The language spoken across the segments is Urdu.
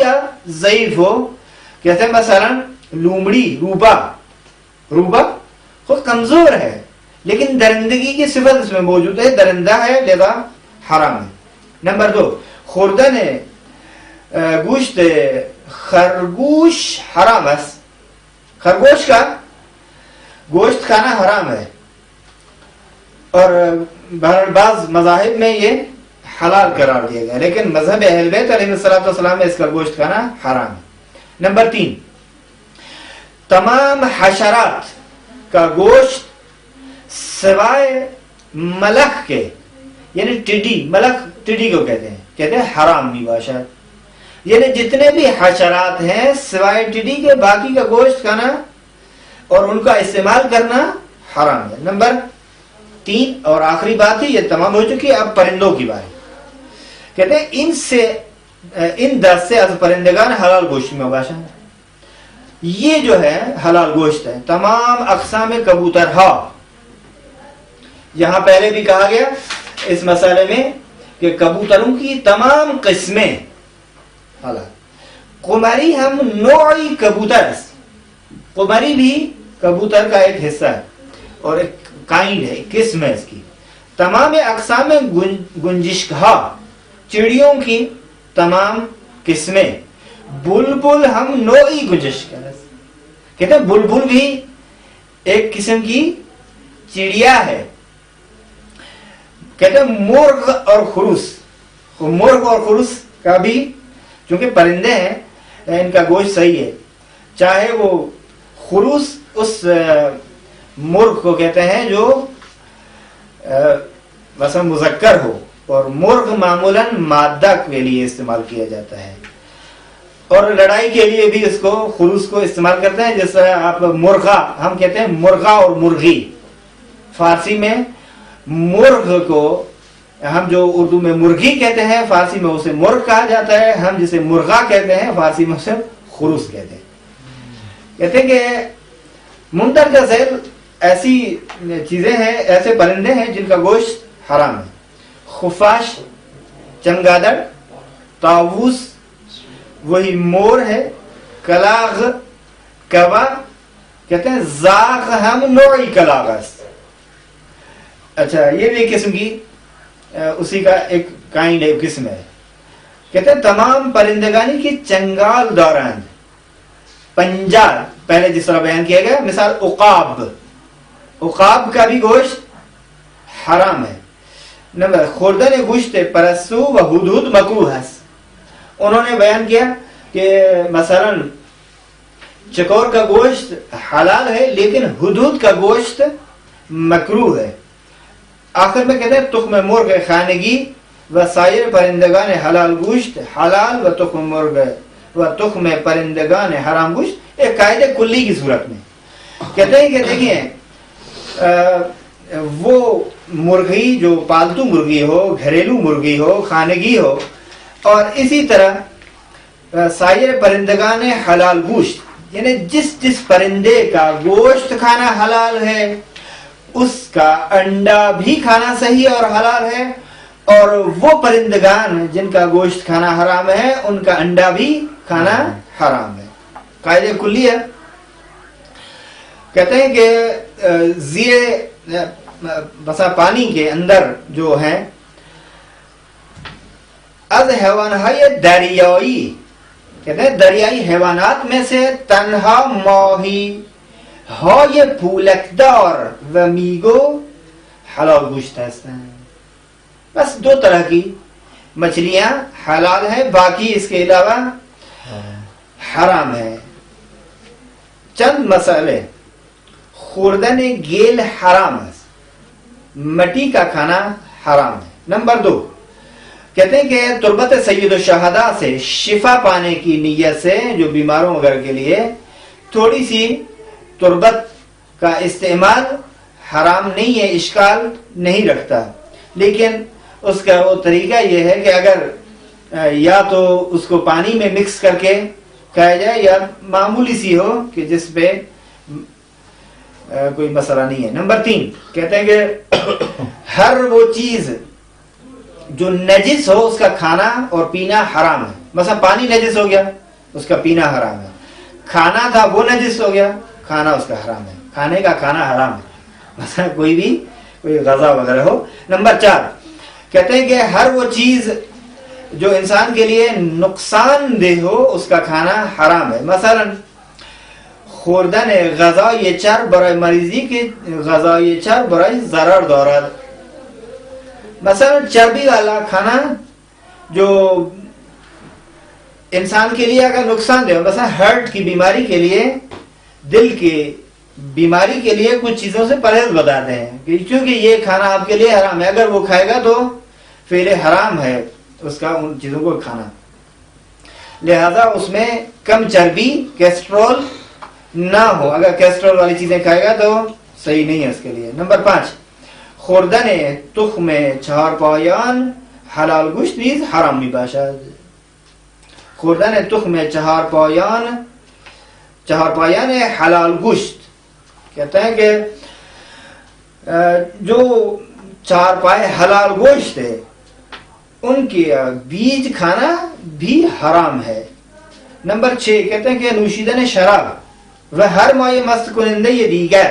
یا ضعیف ہو. کہتے ہیں مثلا لومڑی روبا خود کمزور ہے لیکن درندگی کی صفت اس میں موجود ہے, درندہ ہے لہذا حرام ہے. نمبر 2, خوردن گوشت خرگوش حرام است. خرگوش کا گوشت کھانا حرام ہے اور بعض مذاہب میں یہ حلال قرار دیا گیا, لیکن مذہب اہل بیت علیہ السلام میں اس کا گوشت کھانا حرام ہے. نمبر 3, تمام حشرات کا گوشت سوائے ملخ کے, یعنی ٹڈی, ملخ ٹڈی کو کہتے ہیں حرام نہیں باشد, یعنی جتنے بھی حشرات ہیں سوائے ٹڈی کے باقی کا گوشت کھانا اور ان کا استعمال کرنا حرام ہے. نمبر 3 اور آخری بات ہے, یہ تمام ہو چکی. اب پرندوں کی باری. کہتے ہیں ان 10 سے از پرندگان حلال گوشت میں باشا. یہ جو ہے حلال گوشت ہے. تمام اقسام کبوتر ہا, یہاں پہلے بھی کہا گیا اس مسئلے میں کہ کبوتروں کی تمام قسمیں حلال. قمری ہم نوعی کبوتر, قمری بھی کبوتر کا ایک حصہ ہے اور ایک کائنڈ ہے, قسم ہے اس کی. تمام اقسام گنجشکھا, چڑیوں کی تمام قسمیں. بلبل ہم نوعی گنجشکھا, کہتے ہیں بلبل بھی ایک قسم کی چڑیا ہے. کہتے ہیں مرغ اور خروس, مرغ اور خروس کا بھی چونکہ پرندے ہیں ان کا گوشت صحیح ہے. چاہے وہ خروس اس مرغ کو کہتے ہیں جو مثلا مذکر ہو, اور مرغ معمولاً مادہ کے لیے استعمال کیا جاتا ہے, اور لڑائی کے لیے بھی اس کو خروس کو استعمال کرتے ہیں. جیسے آپ مرغا, ہم کہتے ہیں مرغا اور مرغی. فارسی میں مرغ کو ہم جو اردو میں مرغی کہتے ہیں فارسی میں اسے مرغ کہا جاتا ہے. ہم جسے مرغا کہتے ہیں فارسی میں اسے خروس کہتے ہیں. کہتے ہیں کہ مندرجہ ذیل ایسی چیزیں ہیں, ایسے پرندے ہیں جن کا گوشت حرام ہے. خفاش, چمگادڑ, طاووس وہی مور ہے, کلاغ, کوا. کہتے ہیں زاغ ہم نوعی کلاغ. اچھا یہ بھی ایک قسم کی اسی کا ایک کائنڈ ہے, قسم ہے. کہتے ہیں تمام پرندگانی کی چنگال دوران پنجال, پہلے جس طرح بیان کیا گیا, مثال عقاب, عقاب کا بھی گوشت حرام ہے. نمبر خوردن گوشت پرستو و ہدہد مکروہ ہے. انہوں نے بیان کیا کہ مثلا چکور کا گوشت حلال ہے لیکن ہدہد کا گوشت مکروہ ہے. آخر میں کہتے ہیں تخم مرغ خانگی و سایر پرندگان حلال گوشت حلال و تخم مرغ و تخم پرندگان حرام گوشت, ایک قاعدہ کلی کی صورت میں. کہتے ہیں کہ دیکھیں وہ مرغی جو پالتو مرغی ہو, گھریلو مرغی ہو, خانگی ہو, اور اسی طرح سایر پرندگان حلال گوشت, یعنی جس پرندے کا گوشت کھانا حلال ہے اس کا انڈا بھی کھانا صحیح اور حلال ہے, اور وہ پرندگان جن کا گوشت کھانا حرام ہے ان کا انڈا بھی کھانا حرام ہے. قاعدہ کلی ہے. کہتے ہیں کہ زیر بسا پانی کے اندر جو ہیں از حیوانات دریائی, کہتے ہیں دریائی حیوانات میں سے تنہا ماہی های پولکدار و میگو حلال گوشت هستند. بس 2 طرح کی مچھلیاں حلال ہیں, باقی اس کے علاوہ حرام ہے. چند مسئلے. خوردن گیل حرام ہے, مٹی کا کھانا حرام ہے. نمبر 2, کہتے ہیں کہ تربت سید الشہداء سے شفا پانے کی نیت سے جو بیماروں وغیرہ کے لیے تھوڑی سی تربت کا استعمال حرام نہیں ہے, اشکال نہیں رکھتا, لیکن اس کا وہ طریقہ یہ ہے کہ اگر یا تو اس کو پانی میں مکس کر کے کھایا جائے یا معمولی سی ہو کہ جس پہ کوئی مسئلہ نہیں ہے. نمبر 3, کہتے ہیں کہ ہر وہ چیز جو نجس ہو اس کا کھانا اور پینا حرام ہے. مثلا پانی نجس ہو گیا اس کا پینا حرام ہے، کھانا تھا وہ نجس ہو گیا کھانا اس کا حرام ہے، کھانے کا کھانا حرام ہے، مثلا کوئی غذا وغیرہ ہو۔ نمبر 4 کہتے ہیں کہ ہر وہ چیز جو انسان کے لیے نقصان دہ ہو اس کا کھانا حرام ہے، مثلا خوردن غذای چرب برای مریضی کے غذای چرب برای ضرر دارد، مثلا چربی والا کھانا جو انسان کے لیے اگر نقصان دہ ہو، مثلا ہارٹ کی بیماری کے لیے، دل کی بیماری کے لیے کچھ چیزوں سے پرہیز بتاتے ہیں کہ کیونکہ یہ کھانا آپ کے لیے حرام ہے، اگر وہ کھائے گا تو فعل حرام ہے اس کا ان چیزوں کو کھانا، لہذا اس میں کم چربی کیسٹرول نہ ہو، اگر کیسٹرول والی چیزیں کھائے گا تو صحیح نہیں ہے اس کے لیے۔ نمبر 5 خوردن تخم چهارپایان حلال گوشت نیز حرام می باشد، خوردن تخم چهارپایان حلال گوشت، کہتے ہیں کہ جو چار پائے حلال گوشت ہے ان کے بیج کھانا بھی حرام ہے۔ نمبر 6 کہتے ہیں کہ نوشیدن شراب و ہر مائع مست کنندہ یہ دیگر،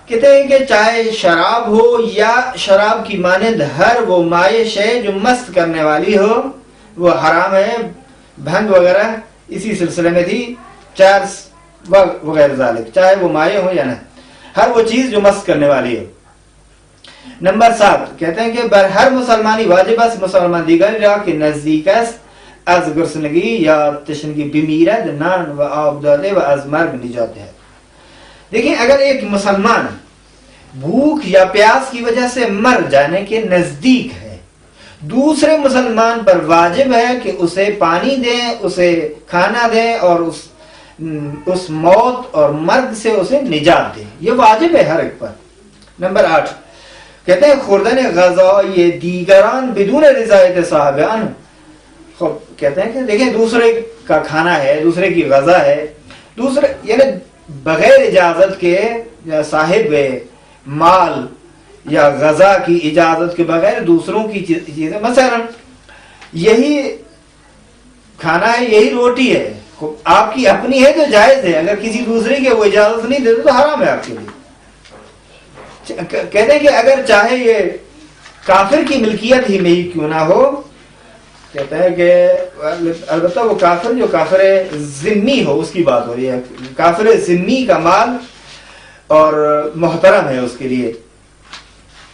کہتے ہیں کہ چاہے شراب ہو یا شراب کی مانند ہر وہ مائع شے جو مست کرنے والی ہو وہ حرام ہے، بھنگ وغیرہ اسی سلسلے میں تھی، چرس وغیرہ ذالک، چاہے وہ مائع ہو یا نہ، ہر وہ چیز جو مست کرنے والی ہو۔ نمبر 7 کہتے ہیں کہ بر ہر مسلمانی واجب است مسلمان دیگری را که نزدیک است از گرسنگی یا تشنگی بمیرد نان و آب داده و از مرگ نجات دهد۔ دیکھیں اگر ایک مسلمان بھوک یا پیاس کی وجہ سے مر جانے کے نزدیک ہے، دوسرے مسلمان پر واجب ہے کہ اسے پانی دیں، اسے کھانا دیں اور اس موت اور مرگ سے اسے نجات دیں، یہ واجب ہے ہر ایک پر۔ نمبر 8 کہتے ہیں خوردن غذای دیگران بدون رضایت صاحبان، کہتے ہیں کہ دیکھیں دوسرے کا کھانا ہے، دوسرے کی غذا ہے، دوسرے یعنی بغیر اجازت کے یا صاحب مال یا غذا کی اجازت کے بغیر دوسروں کی چیزیں، مثلا یہی کھانا ہے، یہی روٹی ہے، آپ کی اپنی ہے تو جائز ہے، اگر کسی دوسرے کے وہ اجازت نہیں دیتے تو حرام ہے آپ کے لیے۔ کہتے ہیں کہ اگر چاہے یہ کافر کی ملکیت ہی میں ہی کیوں نہ ہو، کہتے ہیں کہ البتہ وہ کافر جو کافر ذمی ہو اس کی بات ہو رہی ہے، کافر ذمی کا مال اور محترم ہے اس کے لیے،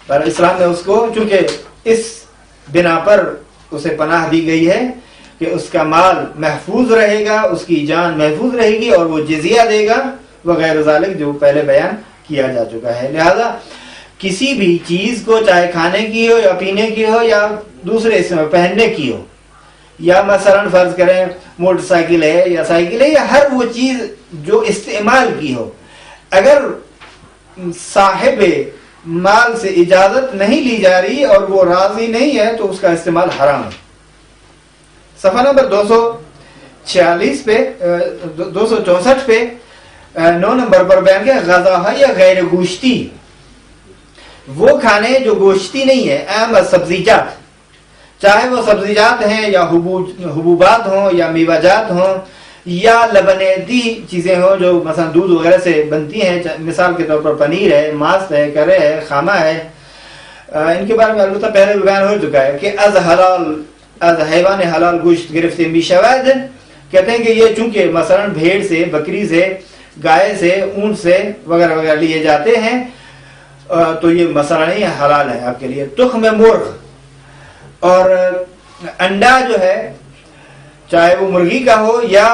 پر اسلام نے اس کو چونکہ اس بنا پر اسے پناہ دی گئی ہے کہ اس کا مال محفوظ رہے گا، اس کی جان محفوظ رہے گی اور وہ جزیہ دے گا وغیرہ ذالک جو پہلے بیان کیا جا چکا ہے۔ لہذا کسی بھی چیز کو چاہے کھانے کی ہو یا پینے کی ہو یا دوسرے اس میں پہننے کی ہو، یا مثلا فرض کریں موٹر سائیکل ہے یا سائیکل ہے یا ہر وہ چیز جو استعمال کی ہو، اگر صاحب مال سے اجازت نہیں لی جا رہی اور وہ راضی نہیں ہے تو اس کا استعمال حرام ہے۔ صفحہ نمبر 246 پہ 264 پہ 9 نمبر پر بیان کیا غذا ہے یا غیر گوشتی، وہ کھانے جو گوشتی نہیں ہے، اہم سبزیجات، چاہے وہ سبزیجات ہیں یا حبوبات ہوں یا میوہ جات ہوں یا لبنیتی چیزیں ہوں جو مثلا دودھ وغیرہ سے بنتی ہیں، مثال کے طور پر پنیر ہے، ماست ہے، کرے ہے، خامہ ہے، ان کے بارے میں البتہ پہلے بیان ہو چکا ہے کہ از حیوان حلال گوشت گرفتے می شود، کہتے ہیں کہ یہ چونکہ مثلا بھیڑ سے، بکری سے، گائے سے، اونٹ سے وغیرہ وغیرہ لیے جاتے ہیں تو یہ مسئلہ نہیں ہے، حلال ہے آپ کے لیے۔ تخم مرغ اور انڈا جو ہے چاہے وہ مرغی کا ہو یا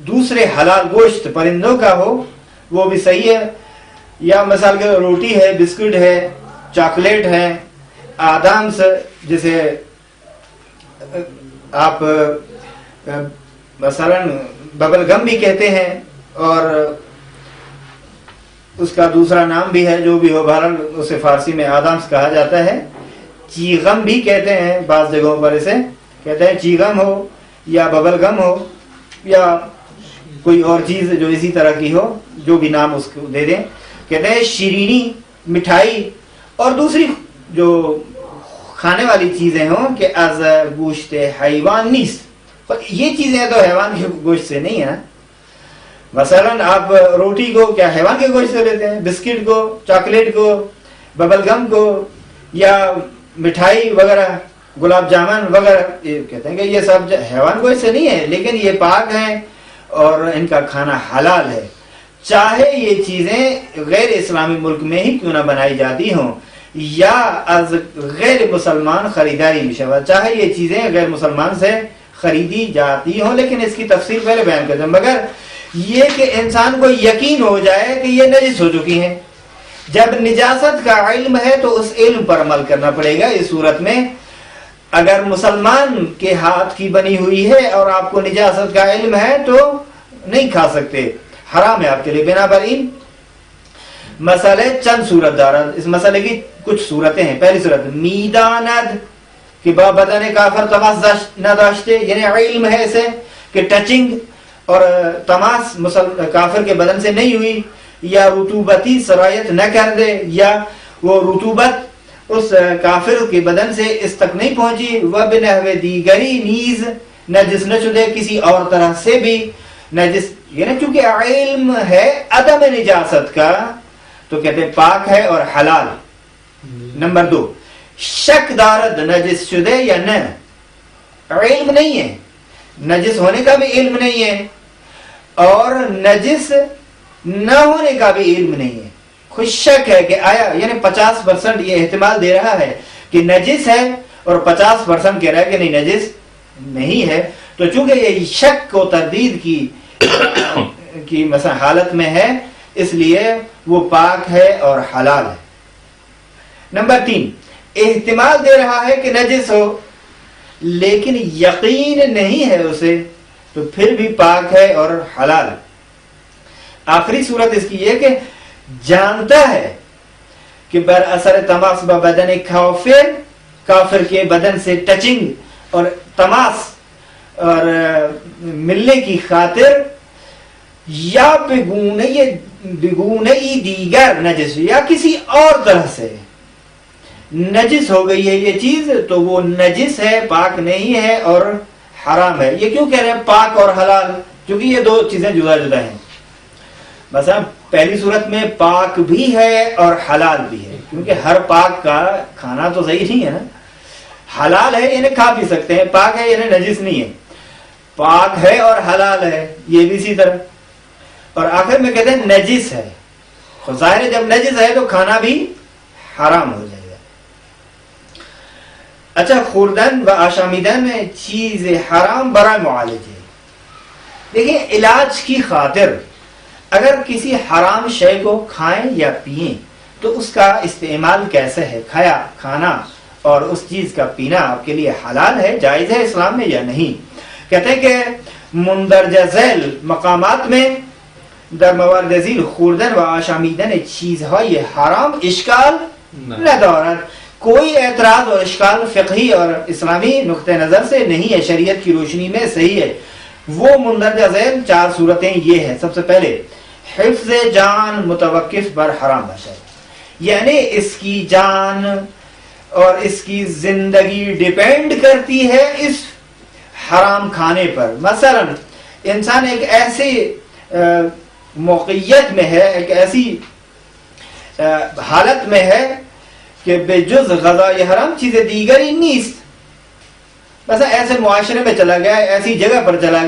دوسرے حلال گوشت پرندوں کا ہو وہ بھی صحیح ہے، یا مثال کے روٹی ہے، بسکٹ ہے، چاکلیٹ ہے، آدامس جسے آپ مثلا ببل گم بھی کہتے ہیں اور اس کا دوسرا نام بھی ہے، جو بھی ہو بہرحال اسے فارسی میں آدامس کہا جاتا ہے، چیغم بھی کہتے ہیں بعض جگہوں پر، اسے کہتے ہیں چیغم ہو یا ببل گم ہو یا کوئی اور چیز جو اسی طرح کی ہو، جو بھی نام اس کو دے دیں، کہتے ہیں شیرینی مٹھائی اور دوسری جو کھانے والی چیزیں ہوں کہ از گوشت حیوان نیست، اور یہ چیزیں تو حیوان کے گوشت سے نہیں ہے. مثلاً آپ روٹی کو کیا حیوان کے گوشت سے لیتے ہیں؟ بسکٹ کو، چاکلیٹ کو، ببل گم کو، یا مٹھائی وغیرہ، گلاب جامن وغیرہ، یہ کہتے ہیں کہ یہ سب حیوان گوشت سے نہیں ہے، لیکن یہ پاک ہیں اور ان کا کھانا حلال ہے. چاہے یہ چیزیں غیر اسلامی ملک میں ہی کیوں نہ بنائی جاتی ہوں یا از غیر مسلمان خریداری بھی شود، چاہے یہ چیزیں غیر مسلمان سے خریدی جاتی ہوں، لیکن اس کی تفصیل پہلے بیان کرتے ہیں. مگر یہ کہ انسان کو یقین ہو جائے کہ یہ نجس ہو چکی ہیں. جب نجاست کا علم ہے تو اس علم پر عمل کرنا پڑے گا. اس صورت میں اگر مسلمان کے ہاتھ کی بنی ہوئی ہے اور آپ کو نجاست کا علم ہے تو نہیں کھا سکتے، حرام ہے آپ کے لیے. بنابراین مسئلے چند صورت دار، اس مسئلے کی کچھ صورتیں ہیں. پہلی صورت میداند کہ با بدن کافر تماس نہ داشتے، یعنی علم ہے اسے کہ ٹچنگ اور تماس کافر کے بدن سے نہیں ہوئی، یا رطوبتی سرایت نہ کر دے، یا وہ رطوبت اس کافر کے بدن سے اس تک نہیں پہنچی. وبنحو دیگری نیز نجس نہ شدے، کسی اور طرح سے بھی نجس، یعنی چونکہ علم ہے عدم نجاست کا تو کہتے ہیں پاک ہے اور حلال. نمبر 2 شک دارد نجس شدے یا نہ، علم نہیں ہے، نجس ہونے کا بھی علم نہیں ہے اور نجس نہ ہونے کا بھی علم نہیں ہے. خوش شک ہے کہ آیا، یعنی 50% یہ احتمال دے رہا ہے کہ نجس ہے اور 50% کہہ رہا ہے کہ نہیں نجس نہیں ہے. تو چونکہ یہ شک و تردید کی مثلا حالت میں ہے، اس لیے وہ پاک ہے اور حلال ہے. نمبر 3 احتمال دے رہا ہے کہ نجس ہو لیکن یقین نہیں ہے اسے، تو پھر بھی پاک ہے اور حلال ہے. آخری صورت اس کی یہ کہ جانتا ہے کہ بر اثر تماس بدن کافر کے بدن سے ٹچنگ اور تماس اور ملنے کی خاطر یا بگونه دیگر نجس، یا کسی اور طرح سے نجس ہو گئی ہے یہ چیز، تو وہ نجس ہے، پاک نہیں ہے اور حرام ہے. یہ کیوں کہہ رہے ہیں پاک اور حلال؟ کیونکہ یہ دو چیزیں جدا جدا ہیں. مثلا پہلی صورت میں پاک بھی ہے اور حلال بھی ہے، کیونکہ ہر پاک کا کھانا تو صحیح نہیں ہے نا. حلال ہے یعنی کھا پی سکتے ہیں، پاک ہے یعنی نجس نہیں ہے. پاک ہے اور حلال ہے، یہ بھی اسی طرح. اور آخر میں کہتے ہیں نجس ہے، تو ظاہر ہے جب نجس ہے تو کھانا بھی حرام ہو جائے گا. اچھا، خوردن و آشامیدن میں چیز حرام برائے معالج ہے. دیکھیں علاج کی خاطر اگر کسی حرام شے کو کھائیں یا پئیں تو اس کا استعمال کیسے ہے؟ کھانا اور اس چیز کا پینا آپ کے لیے حلال ہے، جائز ہے اسلام میں یا نہیں؟ کہتے ہیں کہ مندرجہ ذیل مقامات میں در موارد ذیل خوردن و آشامیدن چیزهای حرام اشکال ندارد. کوئی اعتراض اور اشکال فقہی اور اسلامی نقطہ نظر سے نہیں ہے، شریعت کی روشنی میں صحیح ہے. وہ مندرجہ ذیل 4 صورتیں یہ ہیں. سب سے پہلے حفظ جان متوقف بر حرام باشد، یعنی اس کی جان اور اس کی زندگی ڈیپینڈ کرتی ہے اس حرام کھانے پر. مثلا انسان ایک ایسی موقعیت میں ہے، ایک ایسی حالت میں ہے کہ بے جز غذائے حرام چیزیں دیگر ہی نیست. بس ایسے معاشرے میں چلا گیا، ایسی جگہ پر چلا گیا